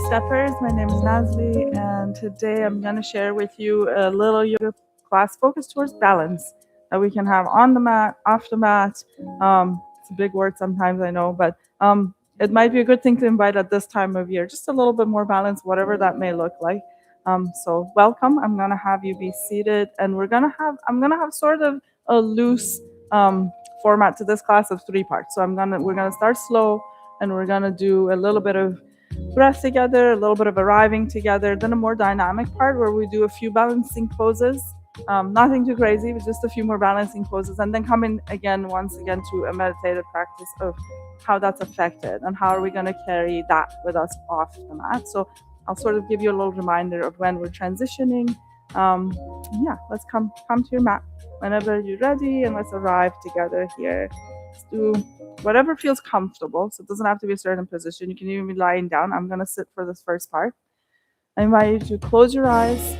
Steppers. My name is Nazli, and today I'm going to share with you a little yoga class focused towards balance that we can have on the mat, off the mat. It's a big word sometimes, I know, but it might be a good thing to invite at this time of year. Just a little bit more balance, whatever that may look like. So welcome. I'm going to have you be seated, and I'm going to have sort of a loose format to this class of 3 parts. So we're gonna start slow, and we're gonna do a little bit of breath together, a little bit of arriving together, then a more dynamic part where we do a few balancing poses. Nothing too crazy, but just a few more balancing poses, and then come in once again to a meditative practice of how that's affected and how are we going to carry that with us off the mat. So I'll sort of give you a little reminder of when we're transitioning. Let's come to your mat whenever you're ready, and let's arrive together here. Let's do whatever feels comfortable. So it doesn't have to be a certain position. You can even be lying down. I'm going to sit for this first part. I invite you to close your eyes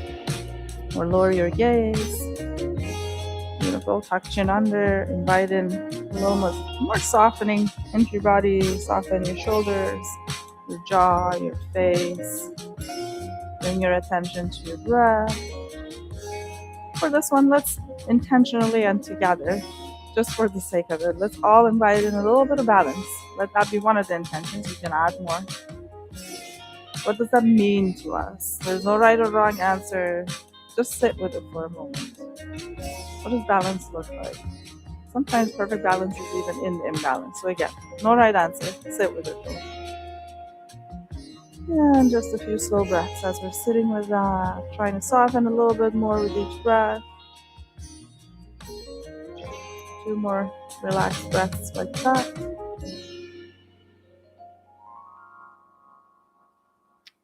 or lower your gaze. Beautiful. Tuck chin under. Invite in a little more softening into your body. Soften your shoulders, your jaw, your face. Bring your attention to your breath. For this one, let's intentionally and together, just for the sake of it, let's all invite in a little bit of balance. Let that be one of the intentions. You can add more. What does that mean to us? There's no right or wrong answer. Just sit with it for a moment. What does balance look like? Sometimes perfect balance is even in the imbalance. So again, no right answer. Sit with it though. And just a few slow breaths as we're sitting with that, trying to soften a little bit more with each breath. 2 more relaxed breaths like that.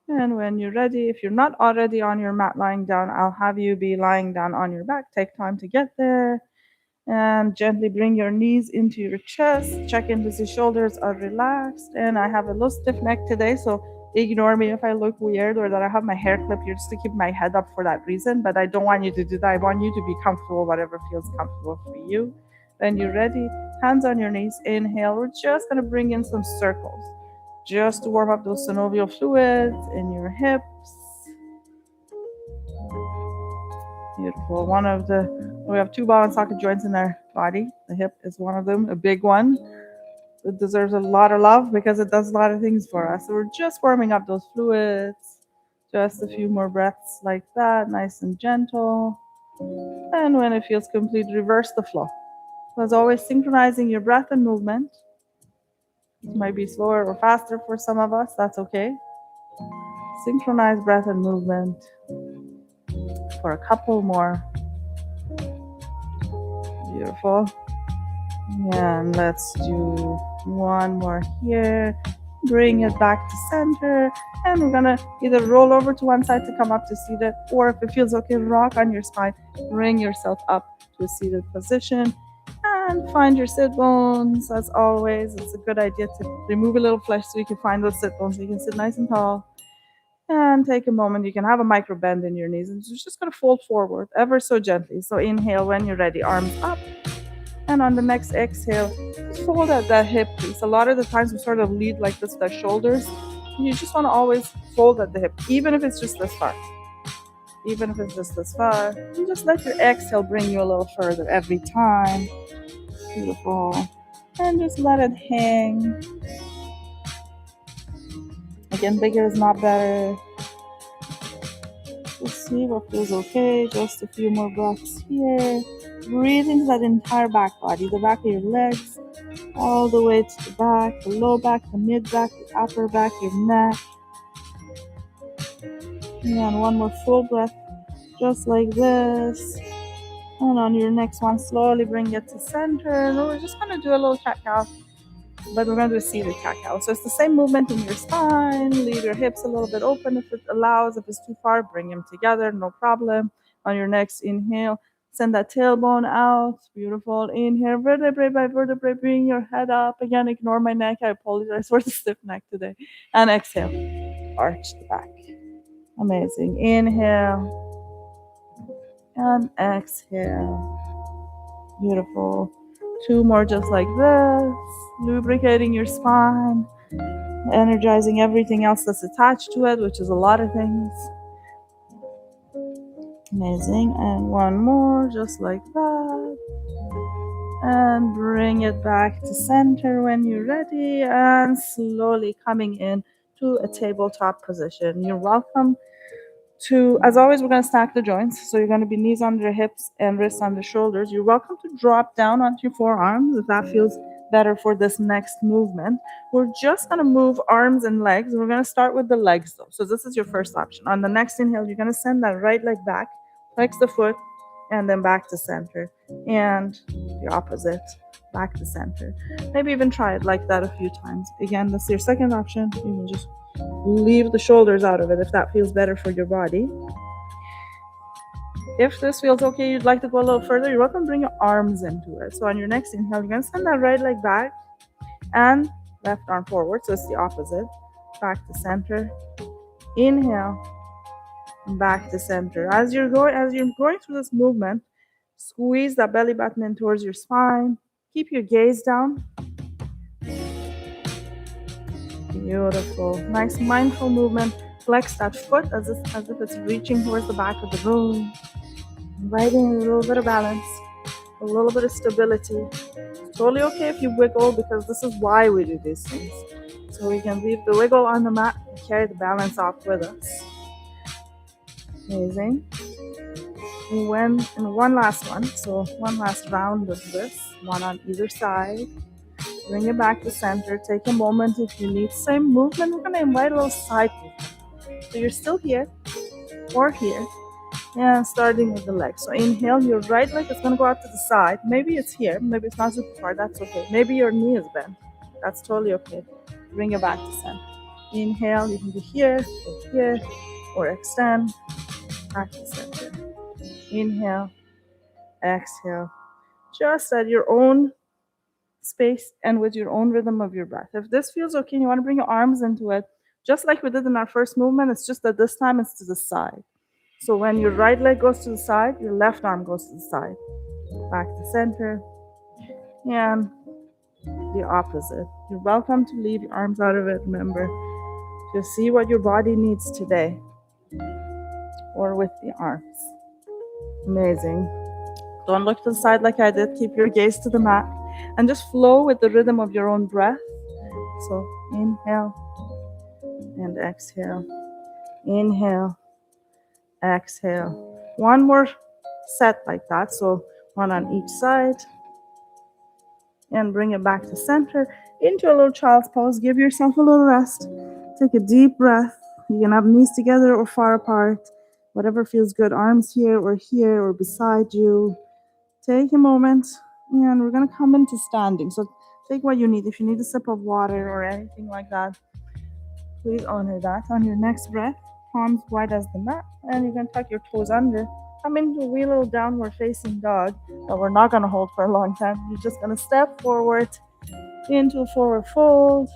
And when you're ready, if you're not already on your mat lying down, I'll have you be lying down on your back. Take time to get there. And gently bring your knees into your chest. Check in to see shoulders are relaxed. And I have a little stiff neck today, so ignore me if I look weird or that I have my hair clipped here just to keep my head up for that reason. But I don't want you to do that. I want you to be comfortable, whatever feels comfortable for you. When you're ready, hands on your knees. Inhale. We're just going to bring in some circles just to warm up those synovial fluids in your hips. Beautiful. We have 2 ball and socket joints in our body. The hip is one of them, a big one. It deserves a lot of love because it does a lot of things for us. So we're just warming up those fluids. Just a few more breaths like that, nice and gentle. And when it feels complete, reverse the flow. So as always, synchronizing your breath and movement. It might be slower or faster for some of us. That's okay. Synchronize breath and movement for a couple more. Beautiful. And let's do one more here. Bring it back to center. And we're going to either roll over to one side to come up to seated, or if it feels okay, rock on your spine. Bring yourself up to a seated position. And find your sit bones. As always, it's a good idea to remove a little flesh so you can find those sit bones so you can sit nice and tall. And take a moment. You can have a micro bend in your knees, and you're just going to fold forward ever so gently. So inhale when you're ready, arms up. And on the next exhale, just fold at that hip crease. A lot of the times we sort of lead like this with our shoulders. You just want to always fold at the hip, even if it's just this far. Even if it's just this far. And just let your exhale bring you a little further every time. Beautiful. And just let it hang. Again, bigger is not better. Just see what feels okay. Just a few more breaths here. Breathe into that entire back body, the back of your legs, all the way to the back, the low back, the mid back, the upper back, your neck. And one more full breath, just like this. And on your next one, slowly bring it to center. And we're just going to do a little cat-cow, but we're going to do a seated cat-cow. So it's the same movement in your spine. Leave your hips a little bit open if it allows. If it's too far, bring them together, no problem. On your next inhale, send that tailbone out. Beautiful. Inhale, vertebrae by vertebrae, bring your head up. Again, ignore my neck. I apologize for the stiff neck today. And exhale, arch the back. Amazing. Inhale. And exhale. Beautiful. 2 more just like this. Lubricating your spine. energizing everything else that's attached to it, which is a lot of things. Amazing. And one more, just like that. And bring it back to center when you're ready, and slowly coming in to a tabletop position. You're welcome to, as always, we're going to stack the joints. So you're going to be knees under hips and wrists under shoulders. You're welcome to drop down onto your forearms if that feels better for this next movement. We're just going to move arms and legs. We're going to start with the legs though. So this is your first option. On the next inhale, you're going to send that right leg back, flex the foot, and then back to center. And the opposite, back to center. Maybe even try it like that a few times. Again, this is your second option. You can just leave the shoulders out of it if that feels better for your body. If this feels okay, you'd like to go a little further, you're welcome to bring your arms into it. So on your next inhale, you're going to send that right leg back and left arm forward. So it's the opposite. Back to center. Inhale. And back to center. As you're going through this movement, squeeze that belly button in towards your spine. Keep your gaze down. Beautiful. Nice mindful movement. Flex that foot as if it's reaching towards the back of the room. Inviting a little bit of balance, a little bit of stability. It's totally okay if you wiggle, because this is why we do these things. So we can leave the wiggle on the mat and carry the balance off with us. Amazing. And one last one. So one last round of this, one on either side. Bring it back to center. Take a moment if you need. Same movement. We're going to invite a little side movement. So you're still here or here. And starting with the legs. So inhale, your right leg is going to go out to the side. Maybe it's here. Maybe it's not super far. That's okay. Maybe your knee is bent. That's totally okay. Bring it back to center. Inhale. You can be here, or extend. Back to center. Inhale. Exhale. Just at your own space and with your own rhythm of your breath. If this feels okay, you want to bring your arms into it, just like we did in our first movement. It's just that this time it's to the side. So when your right leg goes to the side, your left arm goes to the side. Back to center. And the opposite. You're welcome to leave your arms out of it, remember. Just see what your body needs today. Or with the arms. Amazing. Don't look to the side like I did. Keep your gaze to the mat. And just flow with the rhythm of your own breath. So inhale and exhale. Inhale. Exhale. One more set like that. So one on each side. And bring it back to center. Into a little child's pose. Give yourself a little rest. Take a deep breath. You can have knees together or far apart. Whatever feels good. Arms here or beside you. Take a moment. And we're going to come into standing. So take what you need. If you need a sip of water or anything like that, please honor that. On your next breath, palms wide as the mat, and you can tuck your toes under. Come into a wee little downward facing dog that we're not going to hold for a long time. You're just going to step forward into a forward fold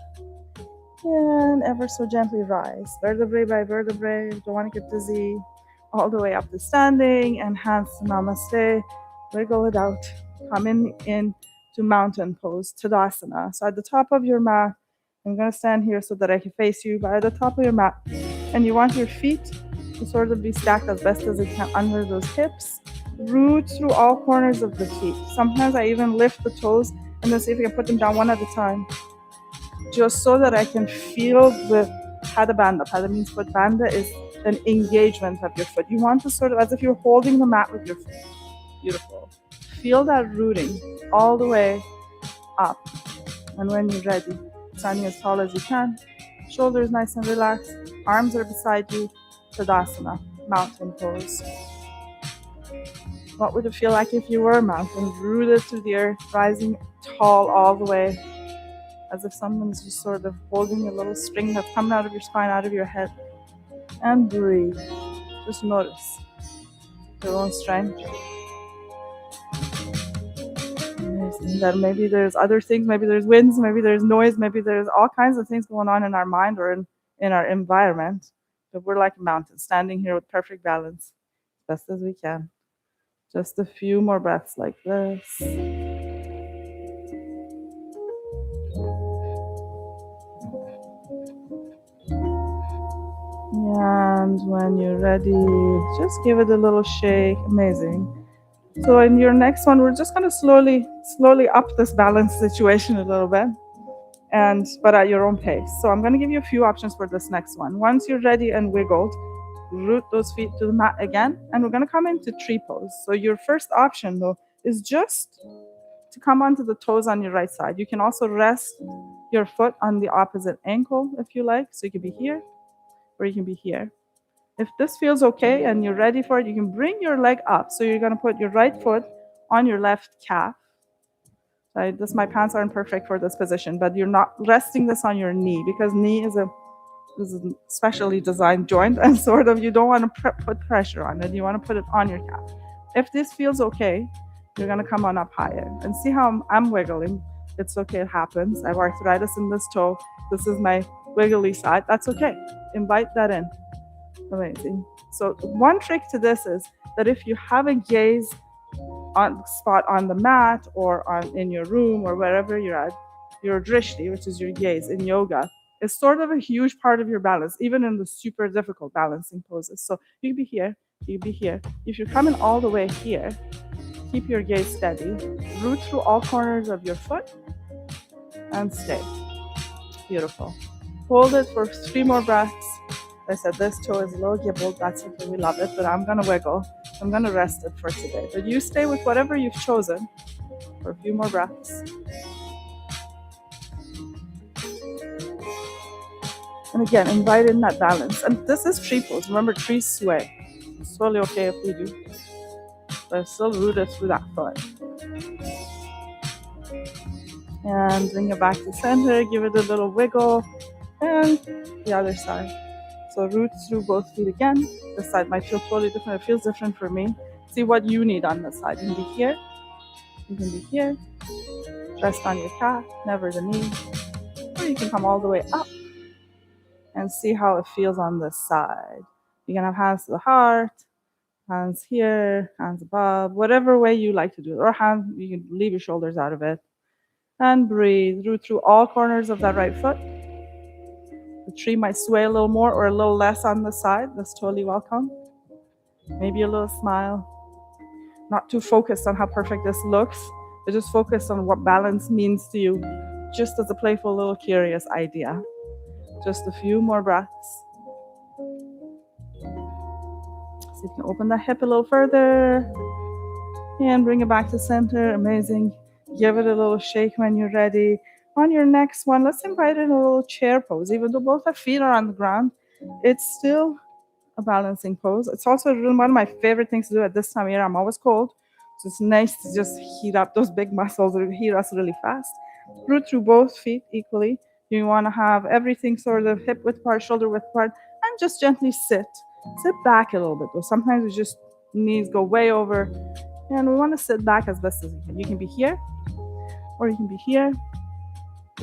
and ever so gently rise. Vertebrae by vertebrae. Don't want to get dizzy. All the way up to standing and hands to namaste. Wiggle it out. Come in to mountain pose, Tadasana. So at the top of your mat, I'm going to stand here so that I can face you, but at the top of your mat. And you want your feet to sort of be stacked as best as you can under those hips. Root through all corners of the feet. Sometimes I even lift the toes and then see if I can put them down one at a time. Just so that I can feel the Pada Bandha. Pada means foot, Bandha is an engagement of your foot. You want to sort of, as if you're holding the mat with your foot. Beautiful. Feel that rooting all the way up. And when you're ready, standing as tall as you can, shoulders nice and relaxed, arms are beside you, Tadasana, mountain pose. What would it feel like if you were a mountain, rooted to the earth, rising tall all the way, as if someone's just sort of holding a little string that's coming out of your spine, out of your head. And breathe. Just notice your own strength. That maybe there's other things, maybe there's winds, maybe there's noise, maybe there's all kinds of things going on in our mind or in our environment. But we're like a mountain, standing here with perfect balance, as best as we can. Just a few more breaths like this. And when you're ready, just give it a little shake. Amazing. So in your next one, we're just going to slowly up this balance situation a little bit, and but at your own pace. So I'm going to give you a few options for this next one. Once you're ready and wiggled, root those feet to the mat again, and we're going to come into tree pose. So your first option though is just to come onto the toes on your right side. You can also rest your foot on the opposite ankle if you like. So you can be here or you can be here. If this feels okay and you're ready for it, you can bring your leg up. So you're going to put your right foot on your left calf. My pants aren't perfect for this position, but you're not resting this on your knee because knee is a specially designed joint, and sort of you don't want to put pressure on it. You want to put it on your calf. If this feels okay, you're going to come on up higher and see how I'm wiggling. It's okay, it happens. I have arthritis in this toe. This is my wiggly side. That's okay. Invite that in. Amazing. So one trick to this is that if you have a gaze spot on the mat or in your room or wherever you're at, your drishti, which is your gaze in yoga, is sort of a huge part of your balance, even in the super difficult balancing poses. So you can be here, you can be here. If you're coming all the way here, keep your gaze steady, root through all corners of your foot, and stay. Beautiful. Hold it for 3 more breaths. I said this toe is low gibbled, that's okay, we love it, but I'm gonna wiggle. I'm gonna rest it for today. But you stay with whatever you've chosen for a few more breaths. And again, invite in that balance. And this is tree pose. Remember, trees sway. It's totally okay if we do. But still root it through that foot. And bring it back to center, give it a little wiggle, and the other side. So root through both feet again. This side might feel totally different. It feels different for me. See what you need on this side. You can be here. You can be here. Rest on your calf, never the knee. Or you can come all the way up and see how it feels on this side. You can have hands to the heart, hands here, hands above, whatever way you like to do it. Or hands, you can leave your shoulders out of it. And breathe. Root through all corners of that right foot. The tree might sway a little more or a little less on the side. That's totally welcome. Maybe a little smile. Not too focused on how perfect this looks, but just focused on what balance means to you, just as a playful little curious idea. Just a few more breaths. So you can open the hip a little further and bring it back to center. Amazing. Give it a little shake when you're ready. On your next one, let's invite in a little chair pose. Even though both our feet are on the ground, it's still a balancing pose. It's also one of my favorite things to do at this time of year. I'm always cold, so it's nice to just heat up those big muscles or heat us really fast. Root through both feet equally. You want to have everything sort of hip width apart, shoulder width apart, and just gently sit. Sit back a little bit though. Sometimes we just knees go way over, and we want to sit back as best as you can. You can be here, or you can be here,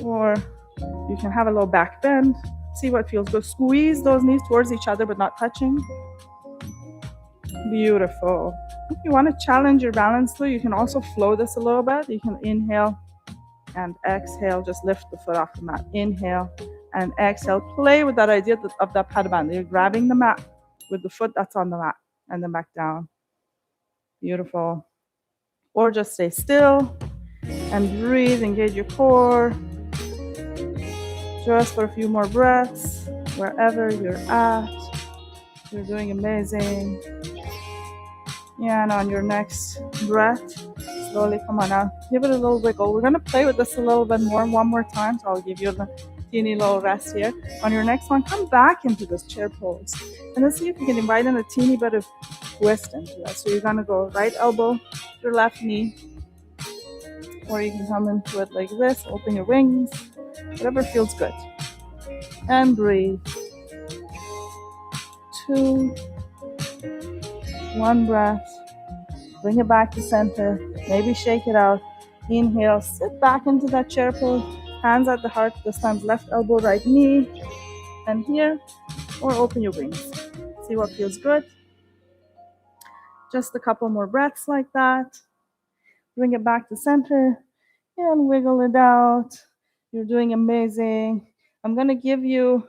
or you can have a little back bend. See what feels good. Squeeze those knees towards each other but not touching. Beautiful. If you want to challenge your balance though, you can also flow this a little bit. You can inhale and exhale. Just lift the foot off the mat. Inhale and exhale. Play with that idea of that padabandha. You're grabbing the mat with the foot that's on the mat and then back down. Beautiful. Or just stay still and breathe. Engage your core. Just for a few more breaths, wherever you're at. You're doing amazing. And on your next breath, slowly come on out. Give it a little wiggle. We're going to play with this a little bit more, one more time. So I'll give you a teeny little rest here. On your next one, come back into this chair pose. And let's see if you can invite in a teeny bit of twist into that. So you're going to go right elbow to your left knee. Or you can come into it like this. Open your wings. Whatever feels good. And breathe. 2, 1 breath. Bring it back to center. Maybe shake it out. Inhale. Sit back into that chair pose. Hands at the heart. This time left elbow, right knee. And here. Or open your wings. See what feels good. Just a couple more breaths like that. Bring it back to center. And wiggle it out. You're doing amazing. I'm going to give you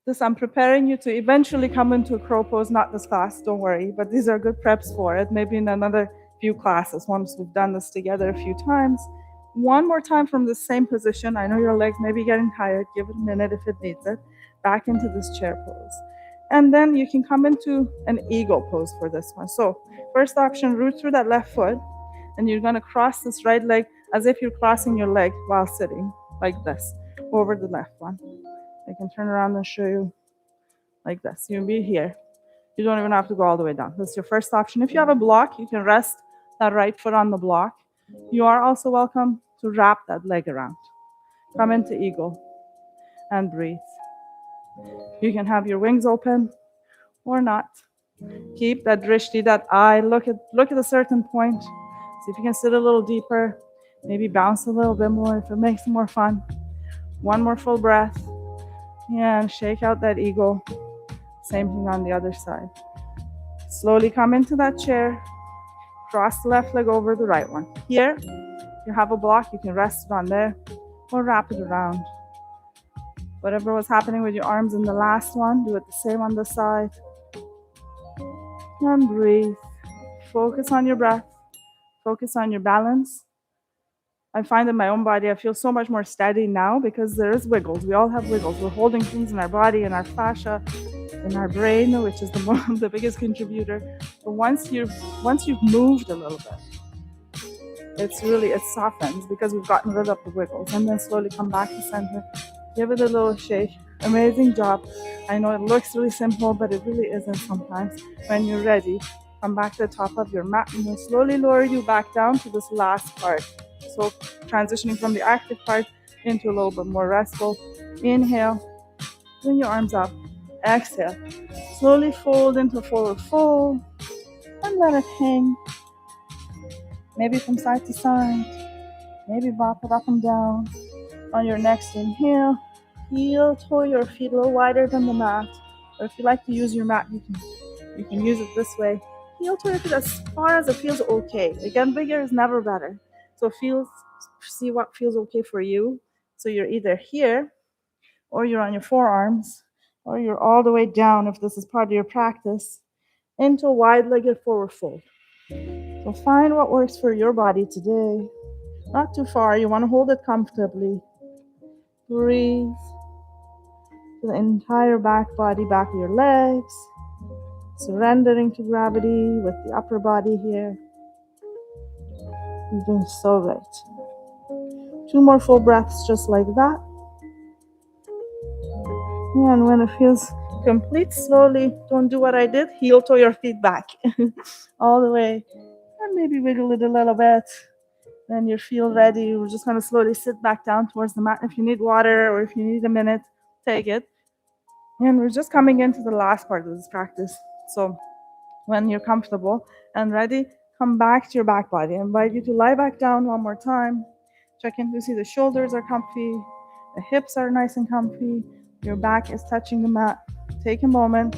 This I'm preparing you to eventually come into a crow pose, not this class, don't worry, but these are good preps for it, maybe in another few classes, once we've done this together a few times. One more time from the same position. I know your legs may be getting tired, give it a minute if it needs it. Back into this chair pose. And then you can come into an eagle pose for this one. So first option, root through that left foot, and you're gonna cross this right leg as if you're crossing your leg while sitting, like this, over the left one. I can turn around and show you like this. You'll be here. You don't even have to go all the way down. That's your first option. If you have a block, you can rest that right foot on the block. You are also welcome to wrap that leg around. Come into eagle and breathe. You can have your wings open or not. Keep that drishti, that eye. Look at a certain point. See if you can sit a little deeper. Maybe bounce a little bit more if it makes it more fun. One more full breath. And shake out that eagle. Same thing on the other side. Slowly come into that chair. Cross the left leg over the right one. Here, if you have a block, you can rest it on there or wrap it around. Whatever was happening with your arms in the last one, do it the same on the side. And breathe. Focus on your breath. Focus on your balance. I find in my own body, I feel so much more steady now because there is wiggles. We all have wiggles. We're holding things in our body, in our fascia, in our brain, which is the biggest contributor. But once you've moved a little bit, it softens because we've gotten rid of the wiggles. And then slowly come back to center. Give it a little shake. Amazing job. I know it looks really simple, but it really isn't sometimes. When you're ready, come back to the top of your mat and then slowly lower you back down to this last part. So transitioning from the active part into a little bit more restful. Inhale, bring your arms up. Exhale, slowly fold into forward fold and let it hang. Maybe from side to side, maybe bop it up and down. On your next inhale, heel toe your feet a little wider than the mat. Or if you like to use your mat, you can use it this way. Heel toe your feet as far as it feels okay. Again, bigger is never better. So see what feels okay for you. So you're either here, or you're on your forearms, or you're all the way down if this is part of your practice, into a wide-legged forward fold. So find what works for your body today. Not too far. You want to hold it comfortably. Breathe to the entire back body, back of your legs. Surrendering to gravity with the upper body here. You're doing so great. 2 more full breaths just like that. And when it feels complete, slowly, don't do what I did. Heel toe your feet back all the way. And maybe wiggle it a little bit. Then you feel ready. We're just going to slowly sit back down towards the mat. If you need water or if you need a minute, take it. And we're just coming into the last part of this practice. So when you're comfortable and ready, come back to your back body. I invite you to lie back down one more time. Check in to see the shoulders are comfy. The hips are nice and comfy. Your back is touching the mat. Take a moment.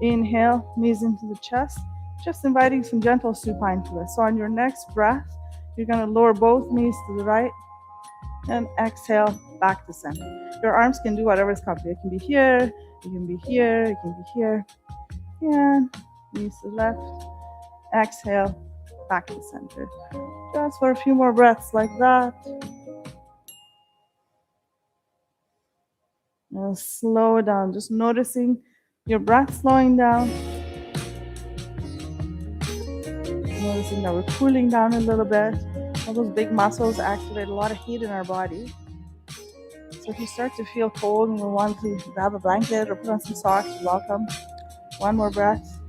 Inhale, knees into the chest. Just inviting some gentle supine to this. So on your next breath, you're going to lower both knees to the right and exhale back to center. Your arms can do whatever is comfy. It can be here, it can be here, it can be here. And knees to the left. Exhale back to center. Just for a few more breaths like that. Now slow down, just noticing your breath slowing down. Noticing that we're cooling down a little bit. All those big muscles activate a lot of heat in our body. So if you start to feel cold and you want to grab a blanket or put on some socks, you're welcome. 1 more breath.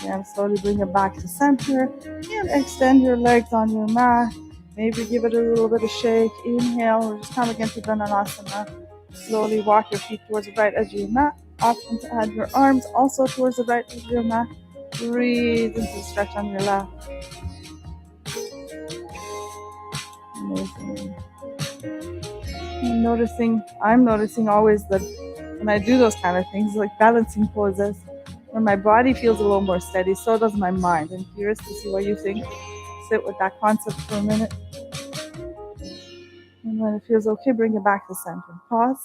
And slowly bring it back to center. And extend your legs on your mat. Maybe give it a little bit of shake. Inhale. We're just coming into Dhananasana. Slowly walk your feet towards the right edge of your mat. Option to add your arms also towards the right edge of your mat. Breathe into the stretch on your left. Amazing. I'm noticing always that when I do those kind of things, like balancing poses, when my body feels a little more steady, so does my mind. I'm curious to see what you think. Sit with that concept for a minute. And when it feels okay, bring it back to center. Pause.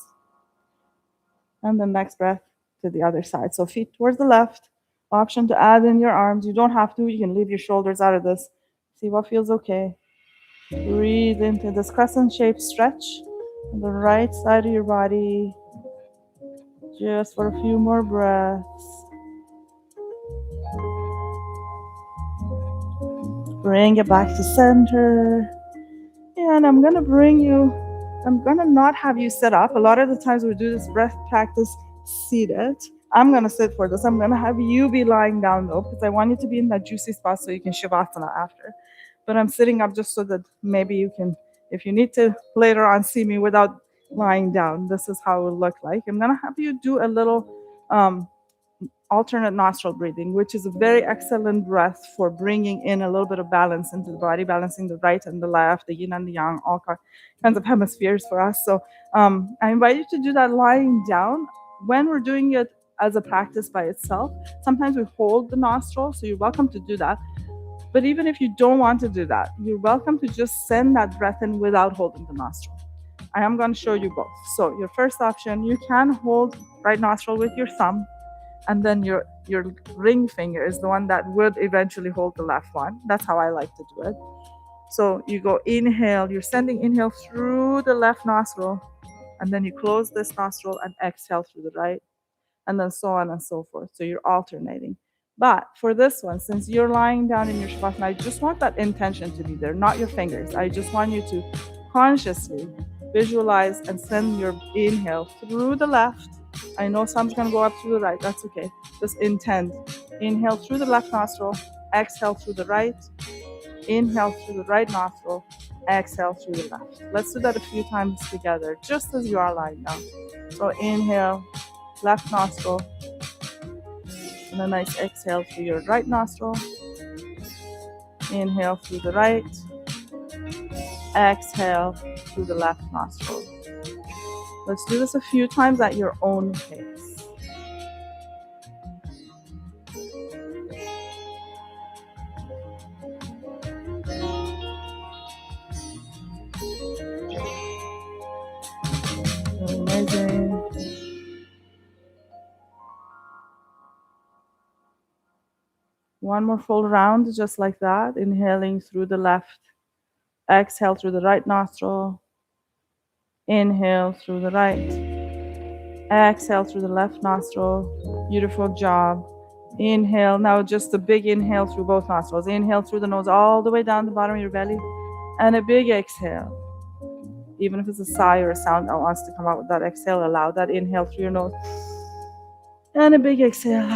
And the next breath to the other side. So feet towards the left. Option to add in your arms. You don't have to. You can leave your shoulders out of this. See what feels okay. Breathe into this crescent shaped stretch on the right side of your body. Just for a few more breaths. Bring it back to center. And I'm going to not have you sit up. A lot of the times we do this breath practice seated. I'm going to sit for this. I'm going to have you be lying down though, because I want you to be in that juicy spot so you can Shavasana after. But I'm sitting up just so that maybe you can, if you need to later on see me without lying down, this is how it will look like. I'm going to have you do a little alternate nostril breathing, which is a very excellent breath for bringing in a little bit of balance into the body, balancing the right and the left, the yin and the yang, all kinds of hemispheres for us. So I invite you to do that lying down. When we're doing it as a practice by itself, sometimes we hold the nostril, so you're welcome to do that. But even if you don't want to do that, you're welcome to just send that breath in without holding the nostril. I am going to show you both. So your first option, you can hold right nostril with your thumb, and then your ring finger is the one that would eventually hold the left one. That's how I like to do it. So you go inhale, you're sending inhale through the left nostril, and then you close this nostril and exhale through the right, and then so on and so forth. So you're alternating. But for this one, since you're lying down in your Shavasana, I just want that intention to be there, not your fingers. I just want you to consciously visualize and send your inhale through the left. I know some's going to go up through the right. That's okay. Just intend. Inhale through the left nostril. Exhale through the right. Inhale through the right nostril. Exhale through the left. Let's do that a few times together, just as you are lying down. So inhale, left nostril. And a nice exhale through your right nostril. Inhale through the right. Exhale through the left nostril. Let's do this a few times at your own pace. Amazing. One more full round, just like that. Inhaling through the left. Exhale through the right nostril. Inhale through the right. Exhale through the left nostril. Beautiful job. Inhale. Now just a big inhale through both nostrils. Inhale through the nose all the way down the bottom of your belly. And a big exhale. Even if it's a sigh or a sound that wants to come out with that exhale, allow that inhale through your nose. And a big exhale.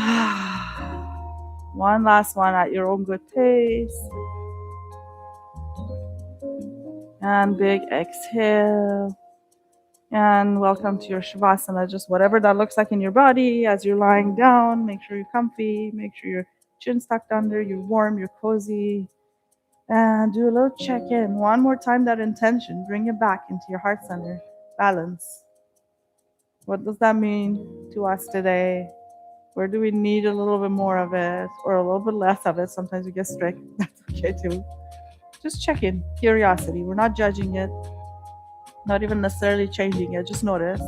One last one at your own good pace. And big exhale. And welcome to your Shavasana, just whatever that looks like in your body as you're lying down. Make sure you're comfy, make sure your chin's tucked under, you're warm, you're cozy. And do a little check-in. One more time, that intention. Bring it back into your heart center. Balance. What does that mean to us today? Where do we need a little bit more of it or a little bit less of it? Sometimes we get strict. That's okay too. Just check in. Curiosity. We're not judging it. Not even necessarily changing it. Just notice.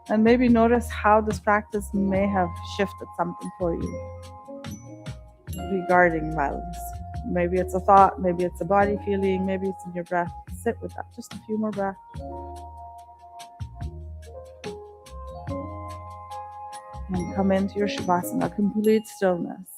And maybe notice how this practice may have shifted something for you regarding balance. Maybe it's a thought. Maybe it's a body feeling. Maybe it's in your breath. Sit with that. Just a few more breaths. And come into your Shavasana, complete stillness.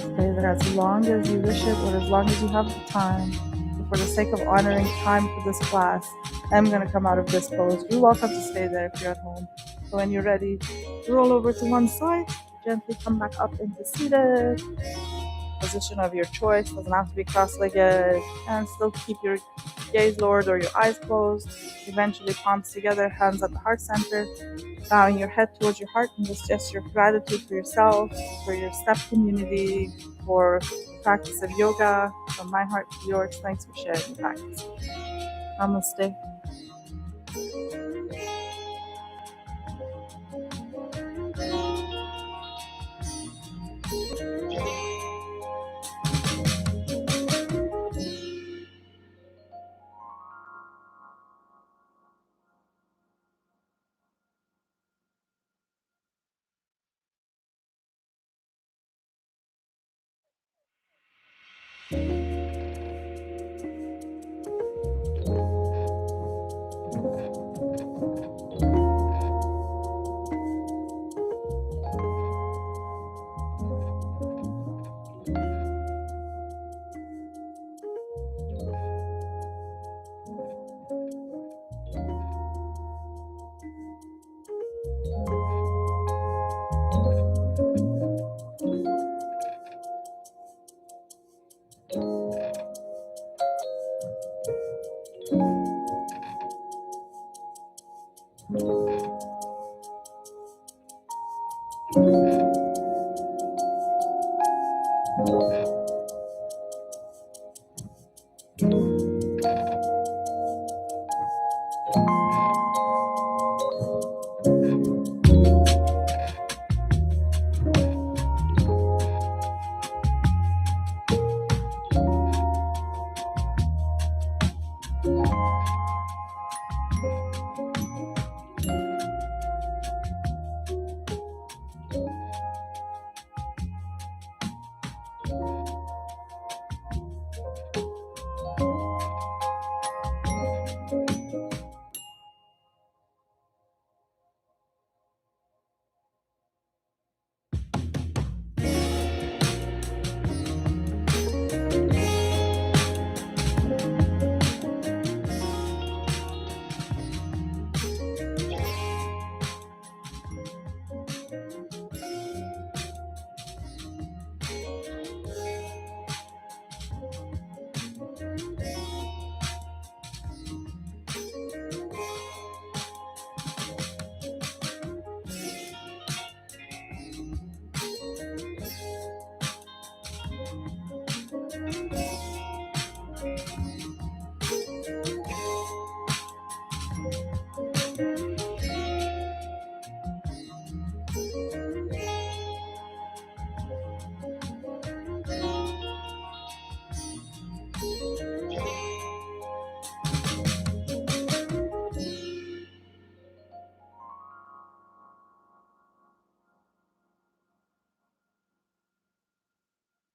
Stay there as long as you wish it or as long as you have the time. But for the sake of honoring time for this class, I'm going to come out of this pose. You're welcome to stay there if you're at home. So when you're ready, roll over to one side, gently come back up into seated. Position of your choice, doesn't have to be cross-legged, and still keep your gaze lowered or your eyes closed. Eventually palms together, hands at the heart center, bowing your head towards your heart, and this gesture of gratitude for yourself, for your step community, for the practice of yoga. From my heart to yours, thanks for sharing the practice. Namaste.